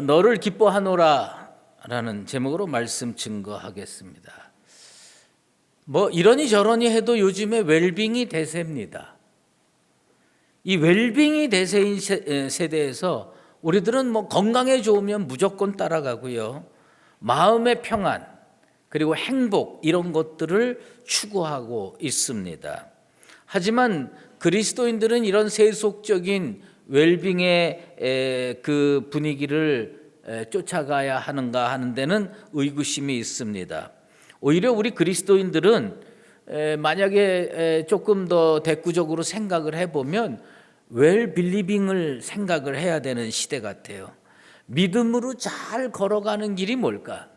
너를 기뻐하노라 라는 제목으로 말씀 증거하겠습니다. 이러니 저러니 해도 요즘에 웰빙이 대세입니다. 이 웰빙이 대세인 세대에서 우리들은 건강에 좋으면 무조건 따라가고요. 마음의 평안 그리고 행복 이런 것들을 추구하고 있습니다. 하지만 그리스도인들은 이런 세속적인 웰빙의 그 분위기를 쫓아가야 하는가 하는 데는 의구심이 있습니다. 오히려 우리 그리스도인들은 만약에 조금 더 대구적으로 생각을 해보면 웰빌리빙을 생각을 해야 되는 시대 같아요. 믿음으로 잘 걸어가는 길이 뭘까?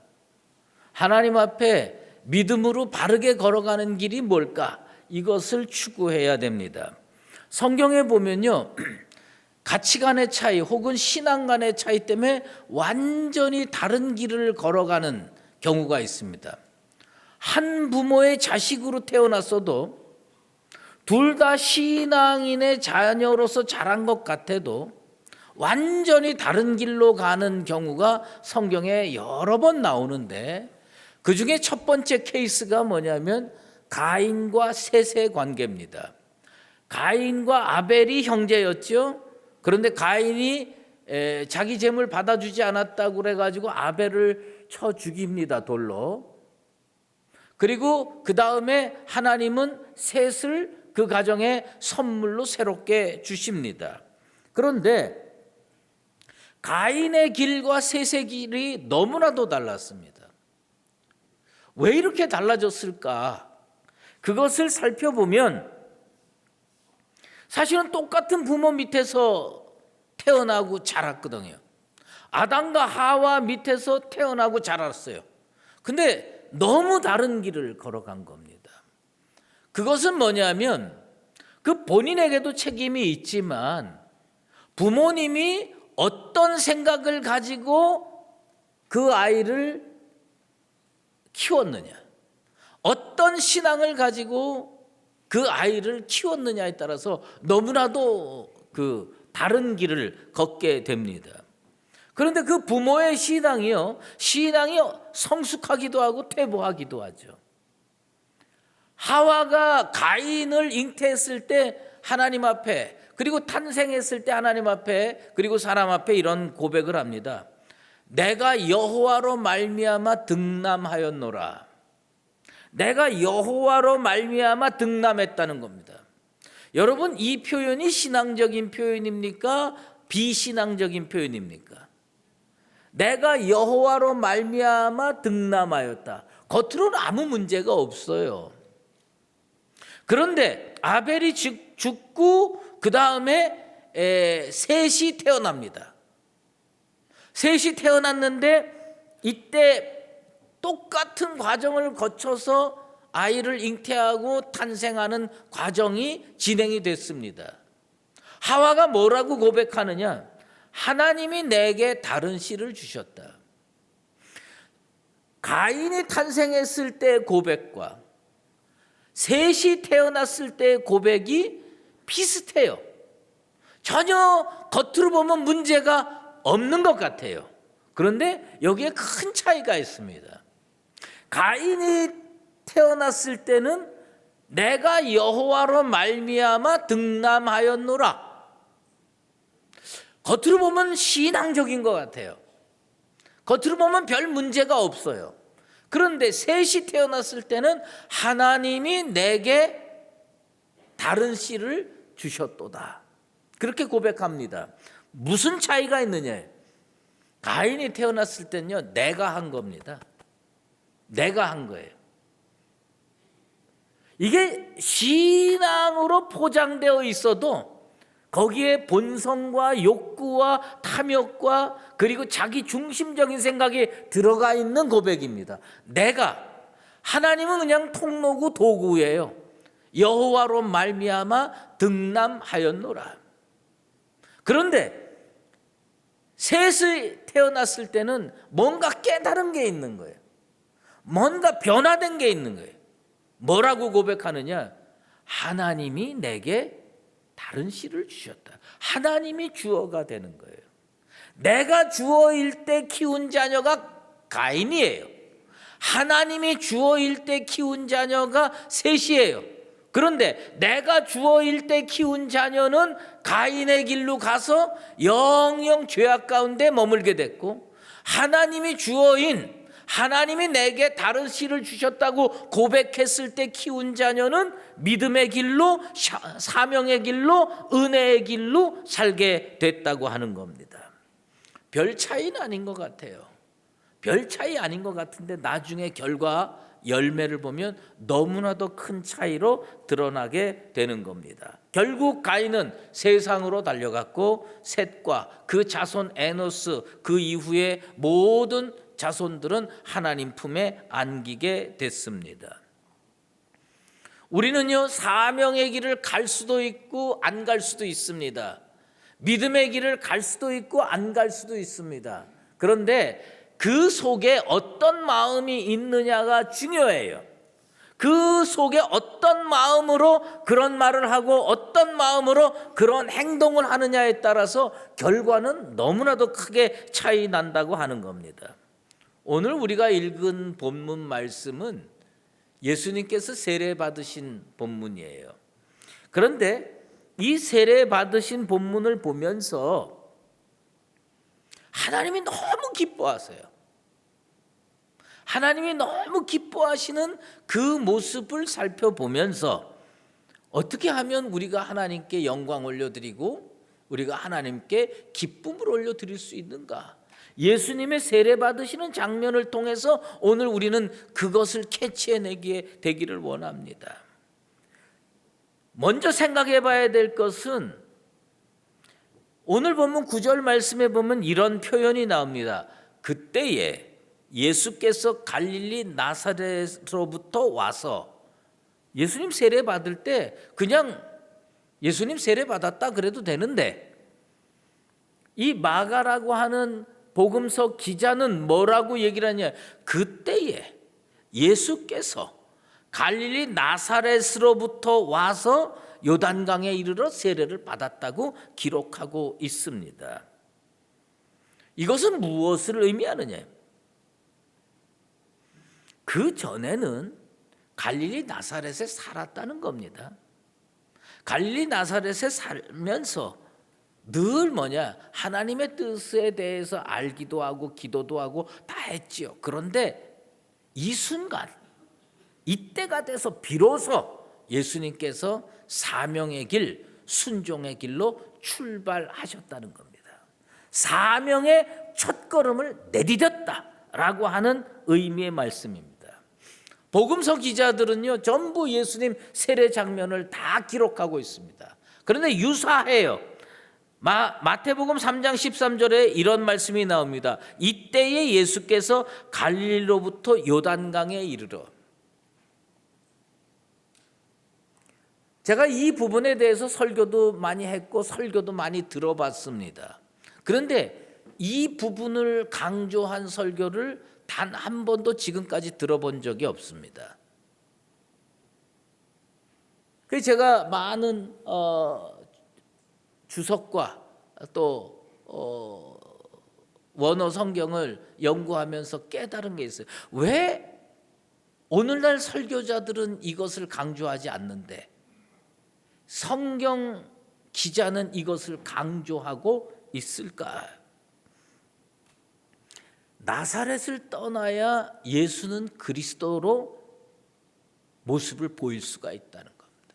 하나님 앞에 믿음으로 바르게 걸어가는 길이 뭘까? 이것을 추구해야 됩니다. 성경에 보면요, 가치관의 차이 혹은 신앙 간의 차이 때문에 완전히 다른 길을 걸어가는 경우가 있습니다. 한 부모의 자식으로 태어났어도 둘 다 신앙인의 자녀로서 자란 것 같아도 완전히 다른 길로 가는 경우가 성경에 여러 번 나오는데, 그 중에 첫 번째 케이스가 뭐냐면 가인과 셋의 관계입니다. 가인과 아벨이 형제였죠. 그런데 가인이 자기 재물 받아주지 않았다고 그래가지고 아벨을 쳐 죽입니다, 돌로. 그리고 그 다음에 하나님은 셋을 그 가정에 선물로 새롭게 주십니다. 그런데 가인의 길과 셋의 길이 너무나도 달랐습니다. 왜 이렇게 달라졌을까? 그것을 살펴보면 사실은 똑같은 부모 밑에서 태어나고 자랐거든요. 아담과 하와 밑에서 태어나고 자랐어요. 근데 너무 다른 길을 걸어간 겁니다. 그것은 뭐냐면 그 본인에게도 책임이 있지만 부모님이 어떤 생각을 가지고 그 아이를 키웠느냐, 어떤 신앙을 가지고 그 아이를 키웠느냐에 따라서 너무나도 그 다른 길을 걷게 됩니다. 그런데 그 부모의 신앙이 성숙하기도 하고 퇴보하기도 하죠. 하와가 가인을 잉태했을 때 하나님 앞에, 그리고 탄생했을 때 하나님 앞에, 그리고 사람 앞에 이런 고백을 합니다. 내가 여호와로 말미암아 등남하였노라. 내가 여호와로 말미암아 등남했다는 겁니다. 여러분, 이 표현이 신앙적인 표현입니까? 비신앙적인 표현입니까? 내가 여호와로 말미암아 등남하였다. 겉으로는 아무 문제가 없어요. 그런데 아벨이 죽고 그 다음에 셋이 태어납니다. 셋이 태어났는데 이때 똑같은 과정을 거쳐서 아이를 잉태하고 탄생하는 과정이 진행이 됐습니다. 하와가 뭐라고 고백하느냐? 하나님이 내게 다른 씨를 주셨다. 가인이 탄생했을 때의 고백과 셋이 태어났을 때의 고백이 비슷해요. 전혀 겉으로 보면 문제가 없는 것 같아요. 그런데 여기에 큰 차이가 있습니다. 가인이 태어났을 때는 내가 여호와로 말미암아 등남하였노라. 겉으로 보면 신앙적인 것 같아요. 겉으로 보면 별 문제가 없어요. 그런데 셋이 태어났을 때는 하나님이 내게 다른 씨를 주셨도다. 그렇게 고백합니다. 무슨 차이가 있느냐? 가인이 태어났을 때는요, 내가 한 겁니다. 내가 한 거예요. 이게 신앙으로 포장되어 있어도 거기에 본성과 욕구와 탐욕과 그리고 자기 중심적인 생각이 들어가 있는 고백입니다. 내가, 하나님은 그냥 통로고 도구예요. 여호와로 말미암아 등남하였노라. 그런데 셋이 태어났을 때는 뭔가 깨달은 게 있는 거예요. 뭔가 변화된 게 있는 거예요. 뭐라고 고백하느냐? 하나님이 내게 다른 씨를 주셨다. 하나님이 주어가 되는 거예요. 내가 주어일 때 키운 자녀가 가인이에요. 하나님이 주어일 때 키운 자녀가 셋이에요. 그런데 내가 주어일 때 키운 자녀는 가인의 길로 가서 영영 죄악 가운데 머물게 됐고, 하나님이 주어인, 하나님이 내게 다른 씨를 주셨다고 고백했을 때 키운 자녀는 믿음의 길로, 사명의 길로, 은혜의 길로 살게 됐다고 하는 겁니다. 별 차이는 아닌 것 같아요. 별 차이 아닌 것 같은데 나중에 결과 열매를 보면 너무나도 큰 차이로 드러나게 되는 겁니다. 결국 가인은 세상으로 달려갔고, 셋과 그 자손 에노스, 그 이후에 모든 자손들은 하나님 품에 안기게 됐습니다. 우리는요, 사명의 길을 갈 수도 있고 안 갈 수도 있습니다. 믿음의 길을 갈 수도 있고 안 갈 수도 있습니다. 그런데 그 속에 어떤 마음이 있느냐가 중요해요. 그 속에 어떤 마음으로 그런 말을 하고 어떤 마음으로 그런 행동을 하느냐에 따라서 결과는 너무나도 크게 차이 난다고 하는 겁니다. 오늘 우리가 읽은 본문 말씀은 예수님께서 세례 받으신 본문이에요. 그런데 이 세례 받으신 본문을 보면서 하나님이 너무 기뻐하세요. 하나님이 너무 기뻐하시는 그 모습을 살펴보면서 어떻게 하면 우리가 하나님께 영광 올려드리고 우리가 하나님께 기쁨을 올려드릴 수 있는가? 예수님의 세례 받으시는 장면을 통해서 오늘 우리는 그것을 캐치해내기에 되기를 원합니다. 먼저 생각해 봐야 될 것은 오늘 본문 9절 말씀에 보면 이런 표현이 나옵니다. 그때에 예수께서 갈릴리 나사렛으로부터 와서, 예수님 세례 받을 때 그냥 예수님 세례 받았다 그래도 되는데 이 마가라고 하는 복음서 기자는 뭐라고 얘기를 하냐? 그때에 예수께서 갈릴리 나사렛으로부터 와서 요단강에 이르러 세례를 받았다고 기록하고 있습니다. 이것은 무엇을 의미하느냐? 그 전에는 갈릴리 나사렛에 살았다는 겁니다. 갈릴리 나사렛에 살면서 늘 하나님의 뜻에 대해서 알기도 하고 기도도 하고 다 했지요. 그런데 이 순간, 이때가 돼서 비로소 예수님께서 사명의 길, 순종의 길로 출발하셨다는 겁니다. 사명의 첫걸음을 내디뎠다라고 하는 의미의 말씀입니다. 복음서 기자들은요, 전부 예수님 세례 장면을 다 기록하고 있습니다. 그런데 유사해요. 마태복음 3장 13절에 이런 말씀이 나옵니다. 이때에 예수께서 갈릴리로부터 요단강에 이르러. 제가 이 부분에 대해서 설교도 많이 했고 설교도 많이 들어봤습니다. 그런데 이 부분을 강조한 설교를 단 한 번도 지금까지 들어본 적이 없습니다. 그래서 제가 많은 주석과 또 원어 성경을 연구하면서 깨달은 게 있어요. 왜 오늘날 설교자들은 이것을 강조하지 않는데 성경 기자는 이것을 강조하고 있을까? 나사렛을 떠나야 예수는 그리스도로 모습을 보일 수가 있다는 겁니다.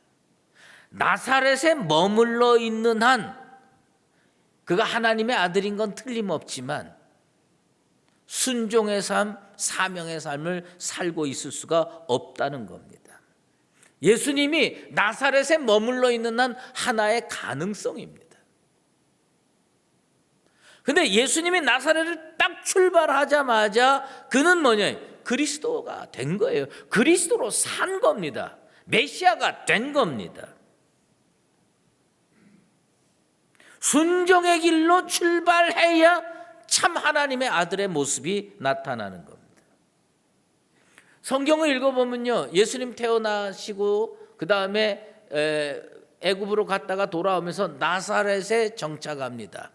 나사렛에 머물러 있는 한 그가 하나님의 아들인 건 틀림없지만 순종의 삶, 사명의 삶을 살고 있을 수가 없다는 겁니다. 예수님이 나사렛에 머물러 있는 한 하나의 가능성입니다. 근데 예수님이 나사렛을 딱 출발하자마자 그는 그리스도가 된 거예요. 그리스도로 산 겁니다. 메시아가 된 겁니다. 순종의 길로 출발해야 참 하나님의 아들의 모습이 나타나는 겁니다. 성경을 읽어보면요, 예수님 태어나시고 그 다음에 애굽으로 갔다가 돌아오면서 나사렛에 정착합니다.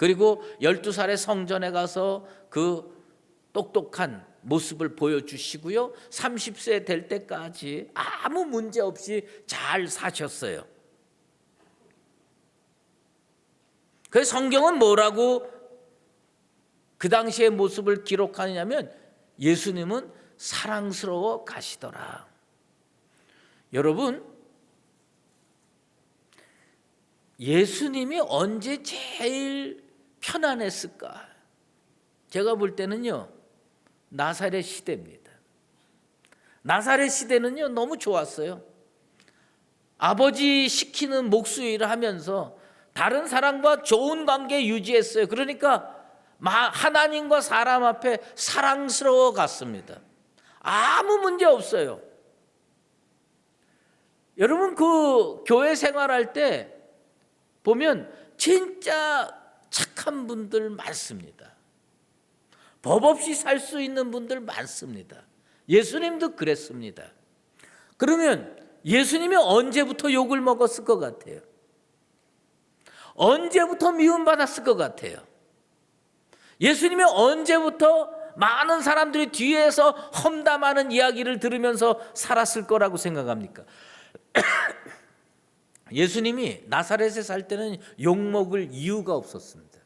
그리고 12살에 성전에 가서 그 똑똑한 모습을 보여주시고요. 30세 될 때까지 아무 문제 없이 잘 사셨어요. 그래서 성경은 뭐라고 그 당시의 모습을 기록하느냐면 예수님은 사랑스러워 가시더라. 여러분, 예수님이 언제 제일 편안했을까? 제가 볼 때는요, 나사렛 시대입니다. 나사렛 시대는요, 너무 좋았어요. 아버지 시키는 목수일을 하면서 다른 사람과 좋은 관계 유지했어요. 그러니까 하나님과 사람 앞에 사랑스러워 갔습니다. 아무 문제 없어요. 여러분, 그 교회 생활할 때 보면 진짜 착한 분들 많습니다. 법 없이 살 수 있는 분들 많습니다. 예수님도 그랬습니다. 그러면 예수님이 언제부터 욕을 먹었을 것 같아요? 언제부터 미움받았을 것 같아요? 예수님이 언제부터 많은 사람들이 뒤에서 험담하는 이야기를 들으면서 살았을 거라고 생각합니까? 예수님이 나사렛에 살 때는 욕먹을 이유가 없었습니다.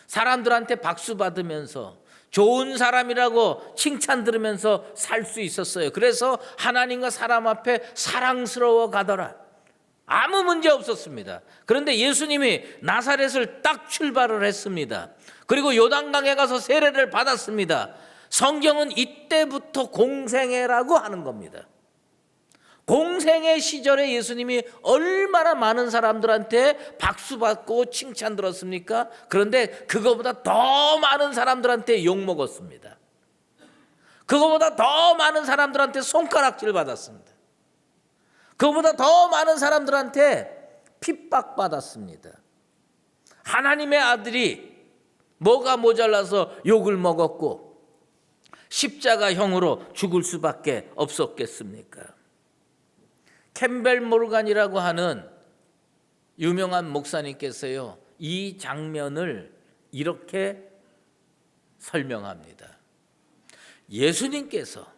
사람들한테 박수 받으면서 좋은 사람이라고 칭찬 들으면서 살 수 있었어요. 그래서 하나님과 사람 앞에 사랑스러워 가더라. 아무 문제 없었습니다. 그런데 예수님이 나사렛을 딱 출발을 했습니다. 그리고 요단강에 가서 세례를 받았습니다. 성경은 이때부터 공생애라고 하는 겁니다. 공생애 시절에 예수님이 얼마나 많은 사람들한테 박수받고 칭찬 들었습니까? 그런데 그거보다 더 많은 사람들한테 욕먹었습니다. 그거보다 더 많은 사람들한테 손가락질 받았습니다. 그거보다 더 많은 사람들한테 핍박받았습니다. 하나님의 아들이 뭐가 모자라서 욕을 먹었고 십자가형으로 죽을 수밖에 없었겠습니까? 캠벨 모르간이라고 하는 유명한 목사님께서요, 이 장면을 이렇게 설명합니다. 예수님께서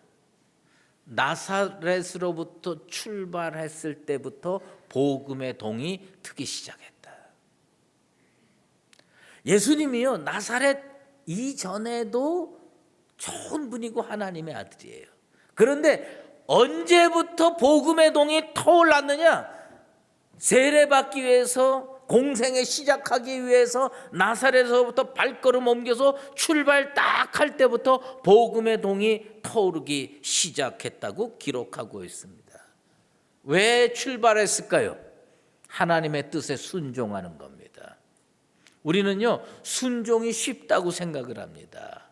나사렛으로부터 출발했을 때부터 복음의 동이 트기 시작했다. 예수님이요, 나사렛 이전에도 좋은 분이고 하나님의 아들이에요. 그런데 언제부터 복음의 동이 터올랐느냐? 세례받기 위해서, 공생에 시작하기 위해서 나사렛에서부터 발걸음 옮겨서 출발 딱 할 때부터 복음의 동이 터오르기 시작했다고 기록하고 있습니다. 왜 출발했을까요? 하나님의 뜻에 순종하는 겁니다. 우리는요, 순종이 쉽다고 생각을 합니다.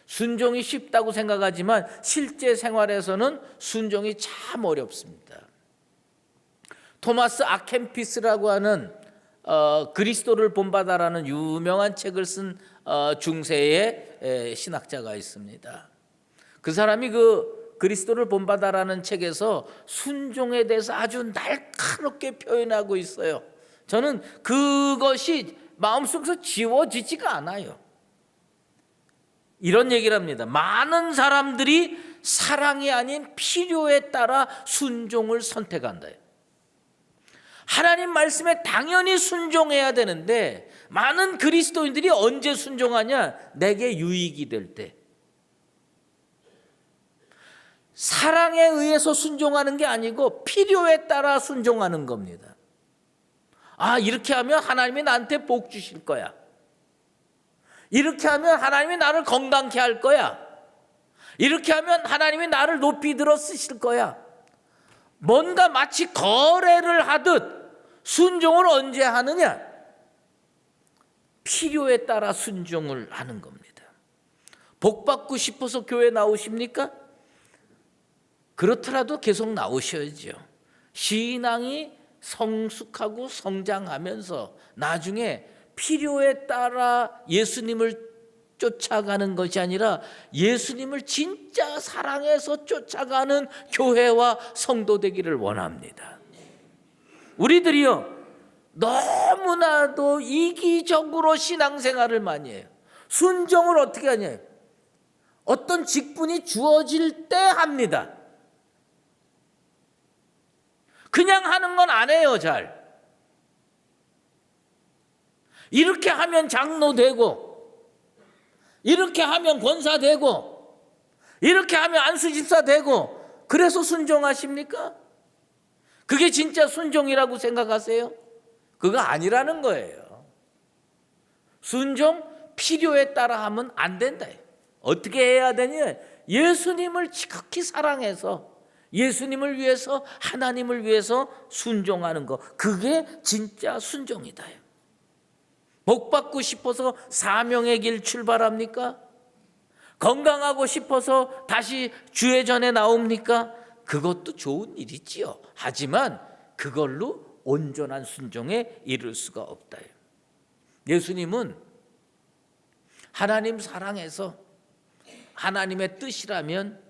순종이 쉽다고 생각하지만 실제 생활에서는 순종이 참 어렵습니다. 토마스 아켐피스라고 하는 그리스도를 본받아라는 유명한 책을 쓴 중세의 신학자가 있습니다. 그 사람이 그 그리스도를 본받아라는 책에서 순종에 대해서 아주 날카롭게 표현하고 있어요. 저는 그것이 마음속에서 지워지지가 않아요. 이런 얘기를 합니다. 많은 사람들이 사랑이 아닌 필요에 따라 순종을 선택한다. 하나님 말씀에 당연히 순종해야 되는데 많은 그리스도인들이 언제 순종하냐? 내게 유익이 될 때. 사랑에 의해서 순종하는 게 아니고 필요에 따라 순종하는 겁니다. 아, 이렇게 하면 하나님이 나한테 복 주실 거야. 이렇게 하면 하나님이 나를 건강케 할 거야. 이렇게 하면 하나님이 나를 높이 들어 쓰실 거야. 뭔가 마치 거래를 하듯 순종을 언제 하느냐? 필요에 따라 순종을 하는 겁니다. 복 받고 싶어서 교회 나오십니까? 그렇더라도 계속 나오셔야죠. 신앙이 성숙하고 성장하면서 나중에 필요에 따라 예수님을 쫓아가는 것이 아니라 예수님을 진짜 사랑해서 쫓아가는 교회와 성도 되기를 원합니다. 우리들이요, 너무나도 이기적으로 신앙생활을 많이 해요. 순종을 어떻게 하냐? 어떤 직분이 주어질 때 합니다. 그냥 하는 건 안 해요, 잘. 이렇게 하면 장로 되고, 이렇게 하면 권사 되고, 이렇게 하면 안수집사 되고, 그래서 순종하십니까? 그게 진짜 순종이라고 생각하세요? 그거 아니라는 거예요. 순종 필요에 따라 하면 안 된다. 어떻게 해야 되냐? 예수님을 지극히 사랑해서 예수님을 위해서, 하나님을 위해서 순종하는 거, 그게 진짜 순종이다. 복 받고 싶어서 사명의 길 출발합니까? 건강하고 싶어서 다시 주의 전에 나옵니까? 그것도 좋은 일이지요. 하지만 그걸로 온전한 순종에 이를 수가 없다. 예수님은 하나님 사랑해서 하나님의 뜻이라면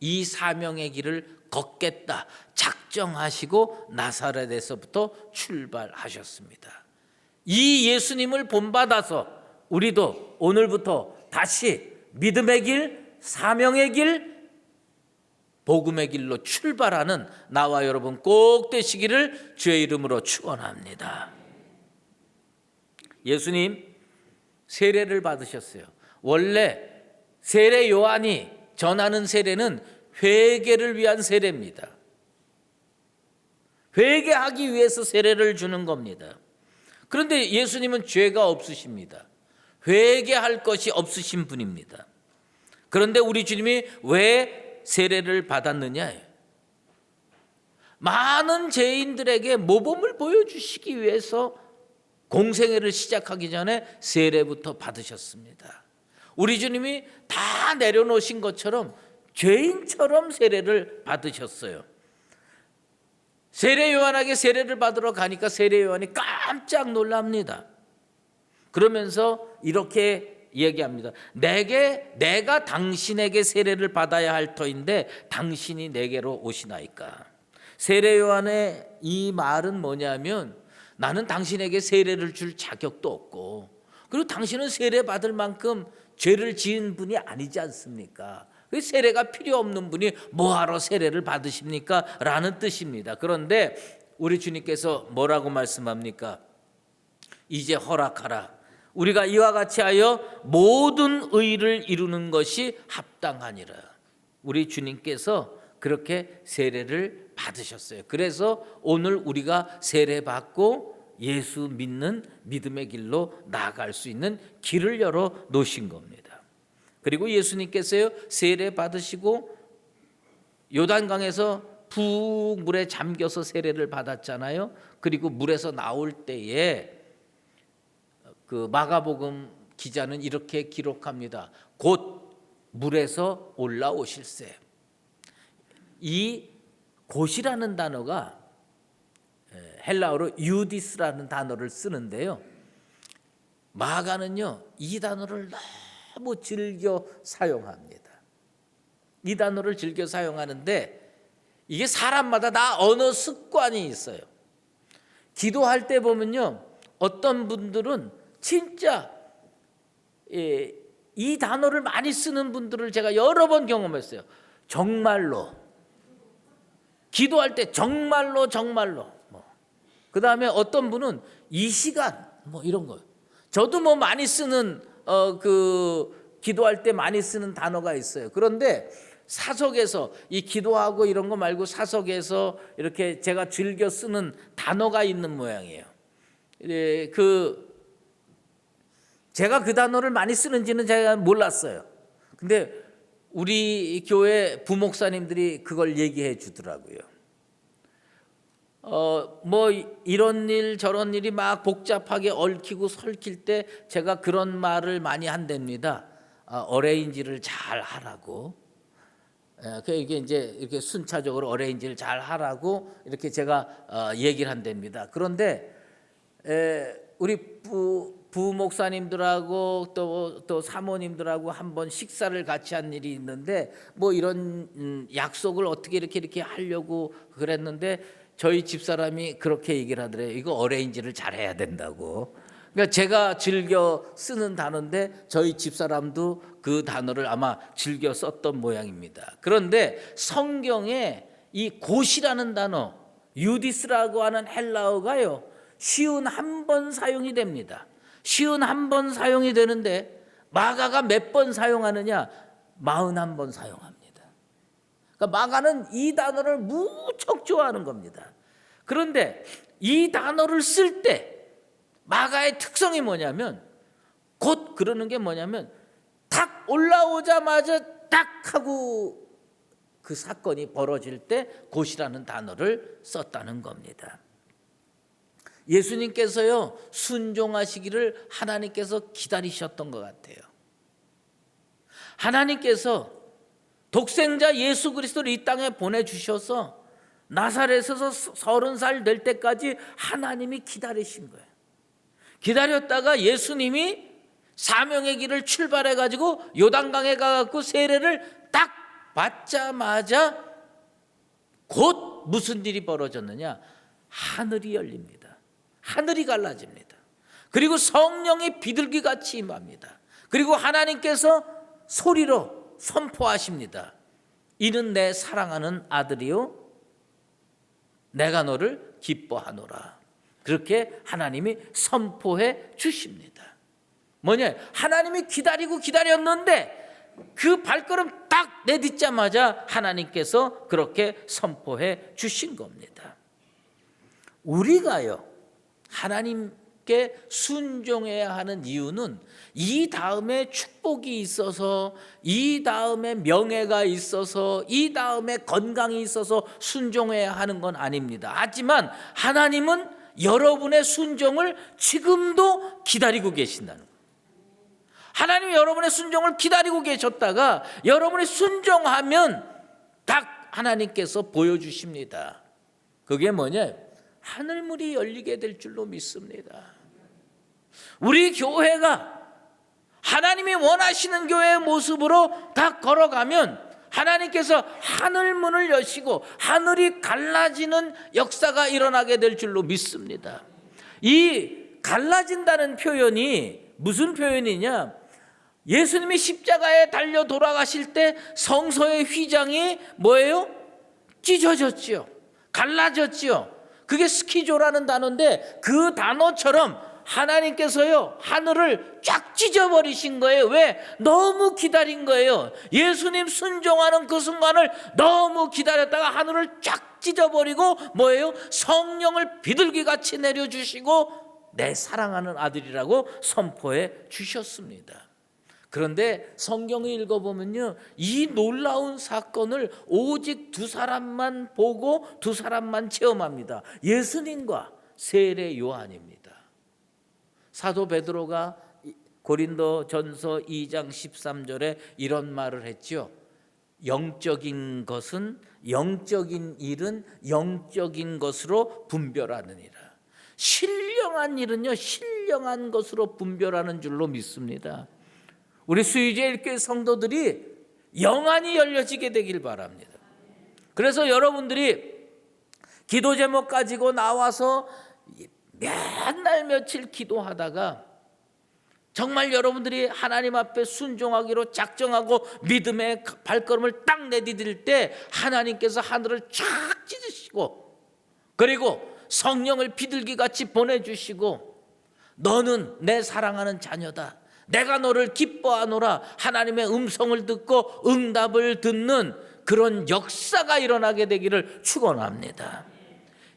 이 사명의 길을 걷겠다 작정하시고 나사렛에서부터 출발하셨습니다. 이 예수님을 본받아서 우리도 오늘부터 다시 믿음의 길, 사명의 길, 복음의 길로 출발하는 나와 여러분 꼭 되시기를 주의 이름으로 축원합니다. 예수님 세례를 받으셨어요. 원래 세례 요한이 전하는 세례는 회개를 위한 세례입니다. 회개하기 위해서 세례를 주는 겁니다. 그런데 예수님은 죄가 없으십니다. 회개할 것이 없으신 분입니다. 그런데 우리 주님이 왜 세례를 받았느냐? 많은 죄인들에게 모범을 보여주시기 위해서 공생애를 시작하기 전에 세례부터 받으셨습니다. 우리 주님이 다 내려놓으신 것처럼 죄인처럼 세례를 받으셨어요. 세례 요한에게 세례를 받으러 가니까 세례 요한이 깜짝 놀랍니다. 그러면서 이렇게 얘기합니다. 내가 당신에게 세례를 받아야 할 터인데 당신이 내게로 오시나이까. 세례 요한의 이 말은 뭐냐면 나는 당신에게 세례를 줄 자격도 없고, 그리고 당신은 세례 받을 만큼 죄를 지은 분이 아니지 않습니까? 세례가 필요 없는 분이 뭐하러 세례를 받으십니까? 라는 뜻입니다. 그런데 우리 주님께서 뭐라고 말씀합니까? 이제 허락하라. 우리가 이와 같이 하여 모든 의를 이루는 것이 합당하니라. 우리 주님께서 그렇게 세례를 받으셨어요. 그래서 오늘 우리가 세례 받고 예수 믿는 믿음의 길로 나아갈 수 있는 길을 열어 놓으신 겁니다. 그리고 예수님께서요 세례 받으시고 요단강에서 푹 물에 잠겨서 세례를 받았잖아요. 그리고 물에서 나올 때에 그 마가복음 기자는 이렇게 기록합니다. 곧 물에서 올라오실세. 이 곧이라는 단어가 헬라어로 유디스라는 단어를 쓰는데요. 마가는요 이 단어를 너무 즐겨 사용합니다. 이 단어를 즐겨 사용하는데 이게 사람마다 다 언어 습관이 있어요. 기도할 때 보면요 어떤 분들은 진짜 이 단어를 많이 쓰는 분들을 제가 여러 번 경험했어요. 정말로 기도할 때 정말로 그 다음에 어떤 분은 이 시간 이런 거. 저도 많이 쓰는 그 기도할 때 많이 쓰는 단어가 있어요. 그런데 사석에서 이 기도하고 이런 거 말고 사석에서 이렇게 제가 즐겨 쓰는 단어가 있는 모양이에요. 제가 그 단어를 많이 쓰는지는 제가 몰랐어요. 근데 우리 교회 부목사님들이 그걸 얘기해 주더라고요. 이런 일 저런 일이 막 복잡하게 얽히고 설킬 때 제가 그런 말을 많이 한답니다. 어레인지를 잘 하라고. 이게 이제 이렇게 순차적으로 어레인지를 잘 하라고 이렇게 제가 얘기를 한답니다. 그런데 우리 부목사님들하고 또 사모님들하고 한번 식사를 같이 한 일이 있는데 이런 약속을 어떻게 이렇게 하려고 그랬는데 저희 집사람이 그렇게 얘기를 하더래요. 이거 어레인지를 잘해야 된다고. 그러니까 제가 즐겨 쓰는 단어인데 저희 집사람도 그 단어를 아마 즐겨 썼던 모양입니다. 그런데 성경에 이 곧이라는 단어, 유디스라고 하는 헬라어가요, 쉬운 한 번 사용이 됩니다. 쉬운 한 번 사용이 되는데 마가가 몇 번 사용하느냐? 41번 사용합니다. 그러니까 마가는 이 단어를 무척 좋아하는 겁니다. 그런데 이 단어를 쓸 때 마가의 특성이 뭐냐면, 곧 그러는 게 뭐냐면 탁 올라오자마자 딱 하고 그 사건이 벌어질 때 곧이라는 단어를 썼다는 겁니다. 예수님께서요, 순종하시기를 하나님께서 기다리셨던 것 같아요. 하나님께서 독생자 예수 그리스도를 이 땅에 보내주셔서 나사렛에서 30살 될 때까지 하나님이 기다리신 거예요. 기다렸다가 예수님이 사명의 길을 출발해가지고 요단강에 가갖고 세례를 딱 받자마자 곧 무슨 일이 벌어졌느냐? 하늘이 열립니다. 하늘이 갈라집니다. 그리고 성령이 비둘기같이 임합니다. 그리고 하나님께서 소리로 선포하십니다. 이는 내 사랑하는 아들이요 내가 너를 기뻐하노라. 그렇게 하나님이 선포해 주십니다. 뭐냐? 하나님이 기다리고 기다렸는데 그 발걸음 딱 내딛자마자 하나님께서 그렇게 선포해 주신 겁니다. 우리가요, 하나님께 순종해야 하는 이유는 이 다음에 축복이 있어서, 이 다음에 명예가 있어서, 이 다음에 건강이 있어서 순종해야 하는 건 아닙니다. 하지만 하나님은 여러분의 순종을 지금도 기다리고 계신다는 거예요. 하나님이 여러분의 순종을 기다리고 계셨다가 여러분이 순종하면 딱 하나님께서 보여주십니다. 그게 뭐냐? 하늘문이 열리게 될 줄로 믿습니다. 우리 교회가 하나님이 원하시는 교회의 모습으로 딱 걸어가면 하나님께서 하늘문을 여시고 하늘이 갈라지는 역사가 일어나게 될 줄로 믿습니다. 이 갈라진다는 표현이 무슨 표현이냐? 예수님이 십자가에 달려 돌아가실 때 성소의 휘장이 뭐예요? 찢어졌지요. 갈라졌지요. 그게 스키조라는 단어인데 그 단어처럼 하나님께서요, 하늘을 쫙 찢어버리신 거예요. 왜? 너무 기다린 거예요. 예수님 순종하는 그 순간을 너무 기다렸다가 하늘을 쫙 찢어버리고 뭐예요? 성령을 비둘기같이 내려주시고 내 사랑하는 아들이라고 선포해 주셨습니다. 그런데 성경을 읽어보면요, 이 놀라운 사건을 오직 두 사람만 보고 두 사람만 체험합니다. 예수님과 세례 요한입니다. 사도 베드로가 고린도전서 2장 13절에 이런 말을 했죠. 영적인 것은, 영적인 일은 영적인 것으로 분별하느니라. 신령한 일은요, 신령한 것으로 분별하는 줄로 믿습니다. 우리 수유제일교회 성도들이 영안이 열려지게 되길 바랍니다. 그래서 여러분들이 기도 제목 가지고 나와서 몇 날 며칠 기도하다가 정말 여러분들이 하나님 앞에 순종하기로 작정하고 믿음의 발걸음을 딱 내디딜 때 하나님께서 하늘을 쫙 찢으시고 그리고 성령을 비둘기같이 보내주시고 너는 내 사랑하는 자녀다, 내가 너를 기뻐하노라, 하나님의 음성을 듣고 응답을 듣는 그런 역사가 일어나게 되기를 축원합니다.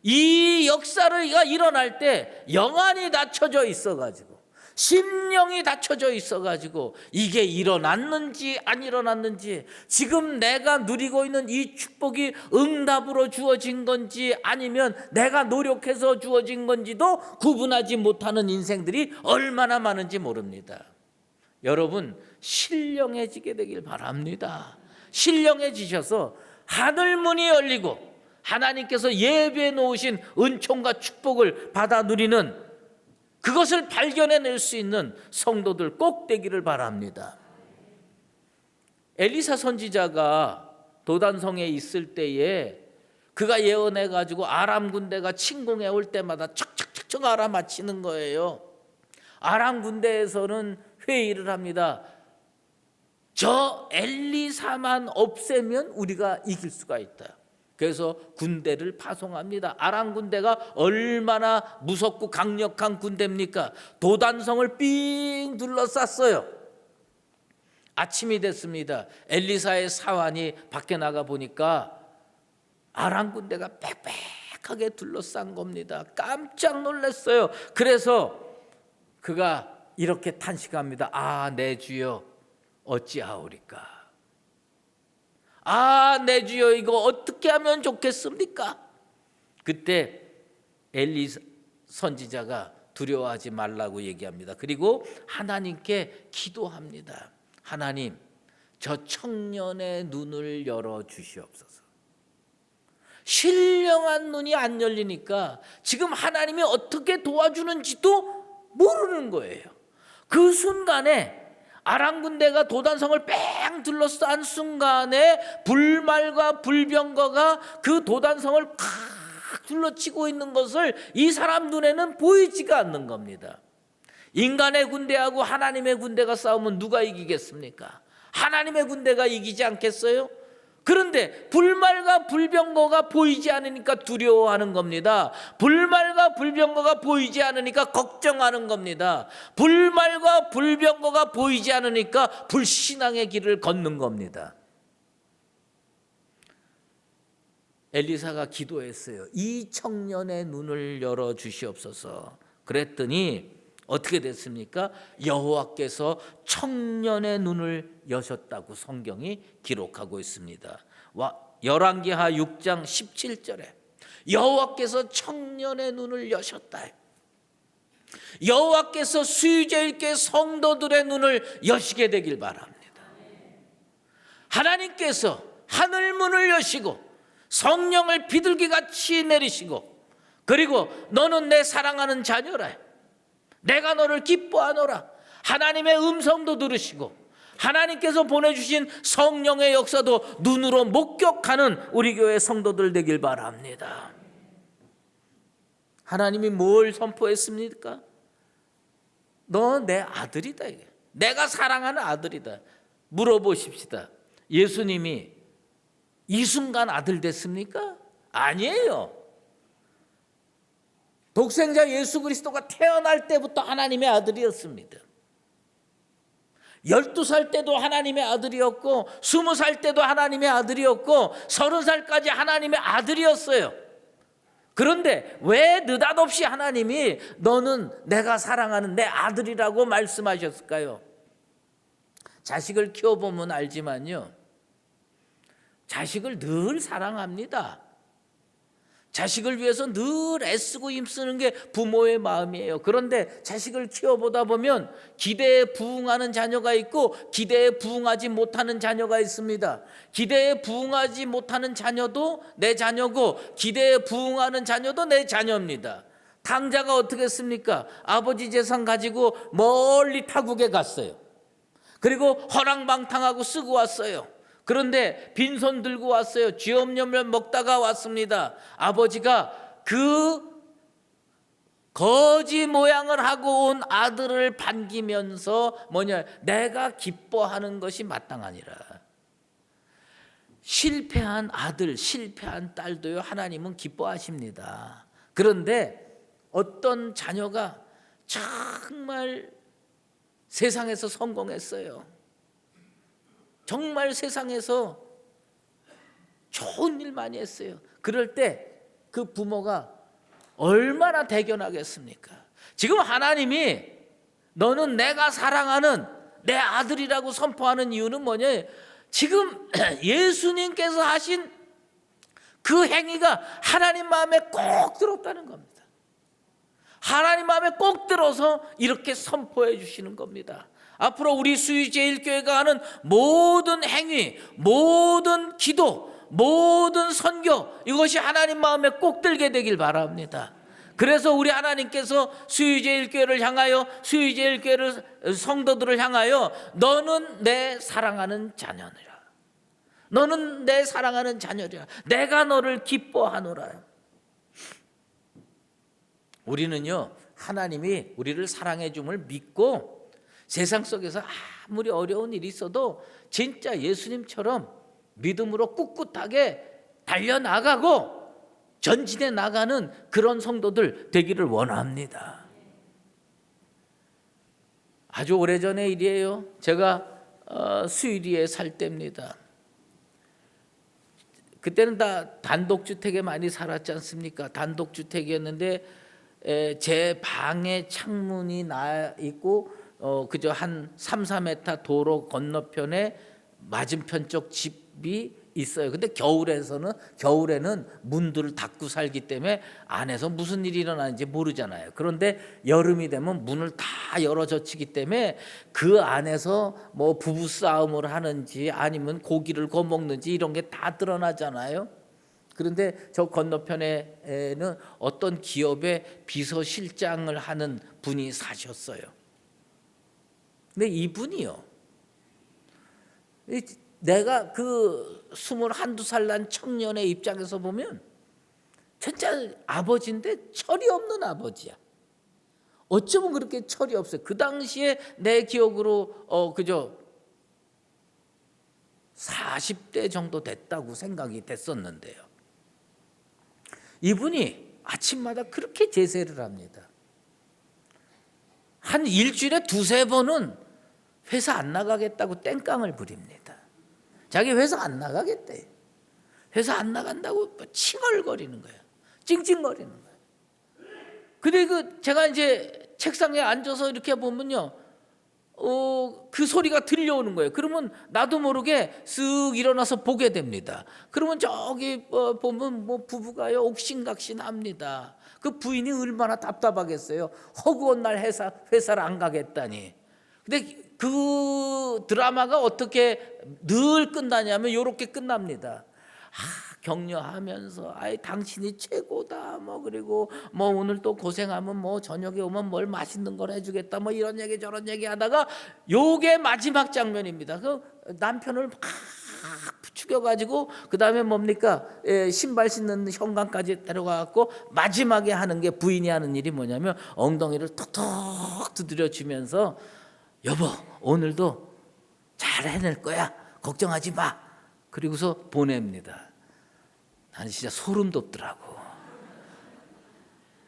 이 역사가 일어날 때 영안이 닫혀져 있어가지고, 심령이 닫혀져 있어가지고 이게 일어났는지 안 일어났는지, 지금 내가 누리고 있는 이 축복이 응답으로 주어진 건지 아니면 내가 노력해서 주어진 건지도 구분하지 못하는 인생들이 얼마나 많은지 모릅니다. 여러분, 신령해지게 되길 바랍니다. 신령해지셔서 하늘문이 열리고 하나님께서 예배해 놓으신 은총과 축복을 받아 누리는, 그것을 발견해낼 수 있는 성도들 꼭 되기를 바랍니다. 엘리사 선지자가 도단성에 있을 때에 그가 예언해 가지고 아람 군대가 침공해 올 때마다 척척척척 알아맞히는 거예요. 아람 군대에서는 회의를 합니다. 저 엘리사만 없애면 우리가 이길 수가 있다. 그래서 군대를 파송합니다. 아람 군대가 얼마나 무섭고 강력한 군대입니까? 도단성을 삥 둘러쌌어요. 아침이 됐습니다. 엘리사의 사환이 밖에 나가 보니까 아람 군대가 빽빽하게 둘러싼 겁니다. 깜짝 놀랐어요. 그래서 그가 이렇게 탄식합니다. 아, 내 주여 어찌하오리까? 아, 내 주여 이거 어떻게 하면 좋겠습니까? 그때 엘리 선지자가 두려워하지 말라고 얘기합니다. 그리고 하나님께 기도합니다. 하나님, 저 청년의 눈을 열어 주시옵소서. 신령한 눈이 안 열리니까 지금 하나님이 어떻게 도와주는지도 모르는 거예요. 그 순간에 아람 군대가 도단성을 뺑 둘러싼 순간에 불말과 불병거가 그 도단성을 칵 둘러치고 있는 것을 이 사람 눈에는 보이지가 않는 겁니다. 인간의 군대하고 하나님의 군대가 싸우면 누가 이기겠습니까? 하나님의 군대가 이기지 않겠어요? 그런데 불말과 불병거가 보이지 않으니까 두려워하는 겁니다. 불말과 불병거가 보이지 않으니까 걱정하는 겁니다. 불말과 불병거가 보이지 않으니까 불신앙의 길을 걷는 겁니다. 엘리사가 기도했어요. 이 청년의 눈을 열어 주시옵소서. 그랬더니 어떻게 됐습니까? 여호와께서 청년의 눈을 여셨다고 성경이 기록하고 있습니다. 열왕기하 6장 17절에 여호와께서 청년의 눈을 여셨다. 여호와께서 수유제일교회 성도들의 눈을 여시게 되길 바랍니다. 하나님께서 하늘문을 여시고 성령을 비둘기같이 내리시고 그리고 너는 내 사랑하는 자녀라. 내가 너를 기뻐하노라. 하나님의 음성도 들으시고 하나님께서 보내주신 성령의 역사도 눈으로 목격하는 우리 교회 성도들 되길 바랍니다. 하나님이 뭘 선포했습니까? 너 내 아들이다. 내가 사랑하는 아들이다. 물어보십시다. 예수님이 이 순간 아들 됐습니까? 아니에요. 독생자 예수 그리스도가 태어날 때부터 하나님의 아들이었습니다. 12살 때도 하나님의 아들이었고 20살 때도 하나님의 아들이었고 30살까지 하나님의 아들이었어요. 그런데 왜 느닷없이 하나님이 너는 내가 사랑하는 내 아들이라고 말씀하셨을까요? 자식을 키워보면 알지만요, 자식을 늘 사랑합니다. 자식을 위해서 늘 애쓰고 힘쓰는 게 부모의 마음이에요. 그런데 자식을 키워보다 보면 기대에 부응하는 자녀가 있고 기대에 부응하지 못하는 자녀가 있습니다. 기대에 부응하지 못하는 자녀도 내 자녀고 기대에 부응하는 자녀도 내 자녀입니다. 탕자가 어떻게 했습니까? 아버지 재산 가지고 멀리 타국에 갔어요. 그리고 허랑방탕하고 쓰고 왔어요. 그런데 빈손 들고 왔어요. 쥐 없냐면 먹다가 왔습니다. 아버지가 그 거지 모양을 하고 온 아들을 반기면서 내가 기뻐하는 것이 마땅하니라. 실패한 아들, 실패한 딸도요, 하나님은 기뻐하십니다. 그런데 어떤 자녀가 정말 세상에서 성공했어요. 정말 세상에서 좋은 일 많이 했어요. 그럴 때 그 부모가 얼마나 대견하겠습니까? 지금 하나님이 너는 내가 사랑하는 내 아들이라고 선포하는 이유는 뭐냐? 지금 예수님께서 하신 그 행위가 하나님 마음에 꼭 들었다는 겁니다. 하나님 마음에 꼭 들어서 이렇게 선포해 주시는 겁니다. 앞으로 우리 수유제일교회가 하는 모든 행위, 모든 기도, 모든 선교, 이것이 하나님 마음에 꼭 들게 되길 바랍니다. 그래서 우리 하나님께서 수유제일교회를 향하여, 수유제일교회를 성도들을 향하여 너는 내 사랑하는 자녀니라. 너는 내 사랑하는 자녀라. 내가 너를 기뻐하노라. 우리는요, 하나님이 우리를 사랑해 줌을 믿고 세상 속에서 아무리 어려운 일이 있어도 진짜 예수님처럼 믿음으로 꿋꿋하게 달려나가고 전진해 나가는 그런 성도들 되기를 원합니다. 아주 오래전의 일이에요. 제가 수유리에 살 때입니다. 그때는 다 단독주택에 많이 살았지 않습니까? 단독주택이었는데 제 방에 창문이 나 있고 그저 한 3, 4m 도로 건너편에 맞은편 쪽 집이 있어요. 근데 겨울에는 문들을 닫고 살기 때문에 안에서 무슨 일이 일어나는지 모르잖아요. 그런데 여름이 되면 문을 다 열어 젖히기 때문에 그 안에서 뭐 부부 싸움을 하는지 아니면 고기를 구워 먹는지 이런 게 다 드러나잖아요. 그런데 저 건너편에는 어떤 기업의 비서실장을 하는 분이 사셨어요. 근데 이분이요, 내가 그 21~22살 난 청년의 입장에서 보면 진짜 아버지인데 철이 없는 아버지야. 어쩌면 그렇게 철이 없어요. 그 당시에 내 기억으로 그저 40대 정도 됐다고 생각이 됐었는데요. 이분이 아침마다 그렇게 제세를 합니다. 한 일주일에 2~3번은 회사 안 나가겠다고 땡깡을 부립니다. 자기 회사 안 나가겠대. 회사 안 나간다고 칭얼거리는 거예요. 찡찡거리는 거예요. 근데 제가 이제 책상에 앉아서 이렇게 보면요, 그 소리가 들려오는 거예요. 그러면 나도 모르게 쓱 일어나서 보게 됩니다. 그러면 저기 보면 뭐 부부가요 옥신각신합니다. 그 부인이 얼마나 답답하겠어요. 허구한 날 회사를 안 가겠다니. 근데 그 드라마가 어떻게 늘 끝나냐면 이렇게 끝납니다. 격려하면서 당신이 최고다. 그리고 오늘 또 고생하면 저녁에 오면 뭘 맛있는 걸 해주겠다. 이런 얘기 저런 얘기 하다가 요게 마지막 장면입니다. 그 남편을 막 부추겨가지고 그 다음에 뭡니까? 신발 신는 현관까지 데려가갖고 마지막에 하는 게 부인이 하는 일이 뭐냐면 엉덩이를 톡톡 두드려 주면서 여보 오늘도 잘 해낼 거야. 걱정하지 마. 그리고서 보냅니다. 나는 진짜 소름 돋더라고.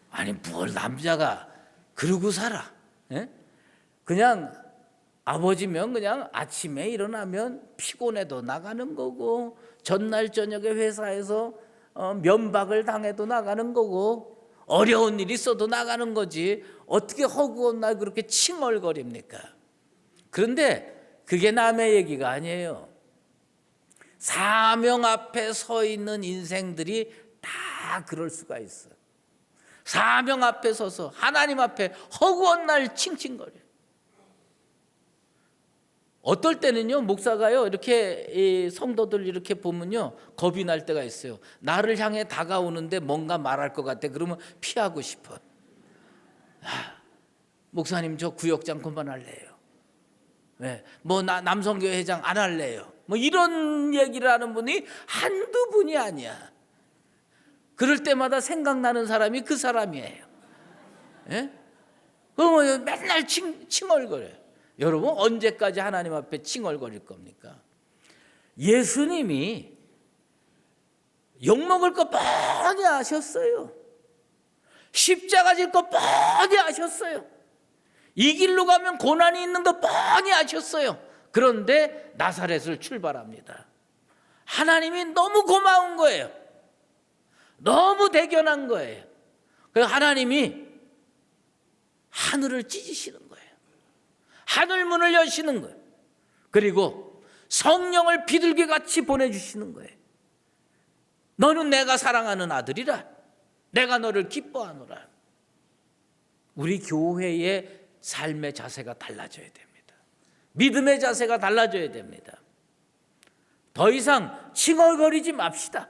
아니 뭘 남자가 그러고 살아. 예? 그냥 아버지면 그냥 아침에 일어나면 피곤해도 나가는 거고 전날 저녁에 회사에서 면박을 당해도 나가는 거고 어려운 일 있어도 나가는 거지. 어떻게 허구한 날 그렇게 칭얼거립니까? 그런데 그게 남의 얘기가 아니에요. 사명 앞에 서 있는 인생들이 다 그럴 수가 있어. 사명 앞에 서서 하나님 앞에 허구한 날 칭칭거려. 어떨 때는요 목사가요 이렇게 성도들 이렇게 보면요 겁이 날 때가 있어요. 나를 향해 다가오는데 뭔가 말할 것 같아. 그러면 피하고 싶어. 목사님 저 구역장 그만할래요. 네, 남성교회 회장 안 할래요. 이런 얘기를 하는 분이 한두 분이 아니야. 그럴 때마다 생각나는 사람이 그 사람이에요. 예? 맨날 칭얼거려요. 여러분 언제까지 하나님 앞에 칭얼거릴 겁니까? 예수님이 욕먹을 거 뻔히 아셨어요. 십자가 질 거 뻔히 아셨어요. 이 길로 가면 고난이 있는 거 뻔히 아셨어요. 그런데 나사렛을 출발합니다. 하나님이 너무 고마운 거예요. 너무 대견한 거예요. 그래서 하나님이 하늘을 찢으시는 거예요. 하늘문을 여시는 거예요. 그리고 성령을 비둘기같이 보내주시는 거예요. 너는 내가 사랑하는 아들이라. 내가 너를 기뻐하노라. 우리 교회의 삶의 자세가 달라져야 됩니다. 믿음의 자세가 달라져야 됩니다. 더 이상 칭얼거리지 맙시다.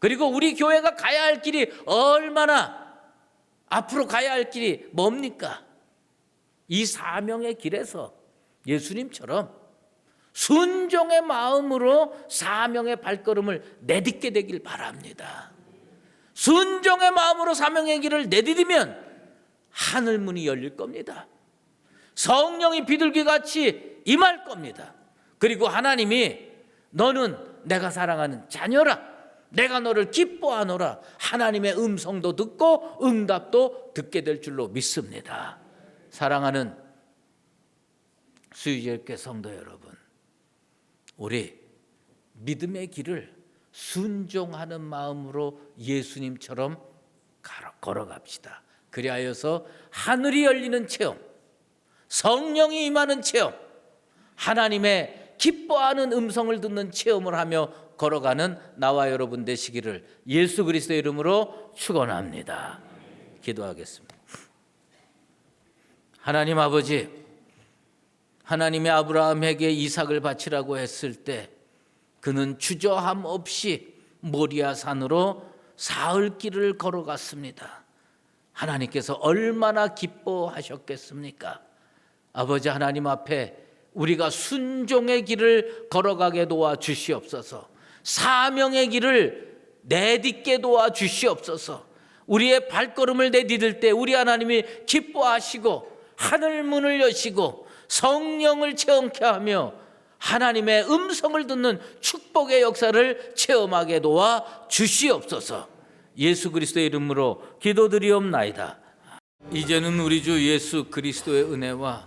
그리고 우리 교회가 가야 할 길이 얼마나 앞으로 가야 할 길이 뭡니까? 이 사명의 길에서 예수님처럼 순종의 마음으로 사명의 발걸음을 내딛게 되길 바랍니다. 순종의 마음으로 사명의 길을 내디디면 하늘 문이 열릴 겁니다. 성령이 비둘기같이 임할 겁니다. 그리고 하나님이 너는 내가 사랑하는 자녀라, 내가 너를 기뻐하노라, 하나님의 음성도 듣고 응답도 듣게 될 줄로 믿습니다. 사랑하는 수유절교 성도 여러분, 우리 믿음의 길을 순종하는 마음으로 예수님처럼 걸어갑시다. 그리하여서 하늘이 열리는 체험, 성령이 임하는 체험, 하나님의 기뻐하는 음성을 듣는 체험을 하며 걸어가는 나와 여러분 되시기를 예수 그리스도의 이름으로 축원합니다. 기도하겠습니다. 하나님 아버지, 하나님이 아브라함에게 이삭을 바치라고 했을 때 그는 주저함 없이 모리아 산으로 사흘 길을 걸어갔습니다. 하나님께서 얼마나 기뻐하셨겠습니까? 아버지 하나님 앞에 우리가 순종의 길을 걸어가게 도와 주시옵소서. 사명의 길을 내딛게 도와 주시옵소서. 우리의 발걸음을 내디딜 때 우리 하나님이 기뻐하시고 하늘 문을 여시고 성령을 체험케 하며 하나님의 음성을 듣는 축복의 역사를 체험하게 도와 주시옵소서. 예수 그리스도의 이름으로 기도드리옵나이다. 이제는 우리 주 예수 그리스도의 은혜와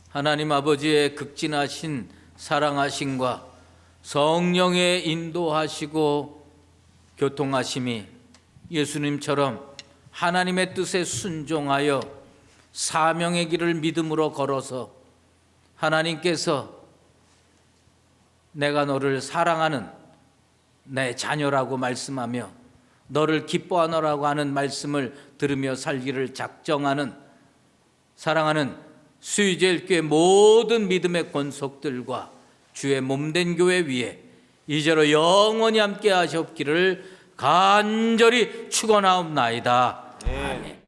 하나님 아버지의 극진하신 사랑하심과 성령의 인도하시고 교통하심이 예수님처럼 하나님의 뜻에 순종하여 사명의 길을 믿음으로 걸어서 하나님께서 내가 너를 사랑하는 내 자녀라고 말씀하며 너를 기뻐하노라고 하는 말씀을 들으며 살기를 작정하는 사랑하는 수유제일교회 모든 믿음의 권속들과 주의 몸된 교회 위에 이제로 영원히 함께 하시옵기를 간절히 축원하옵나이다.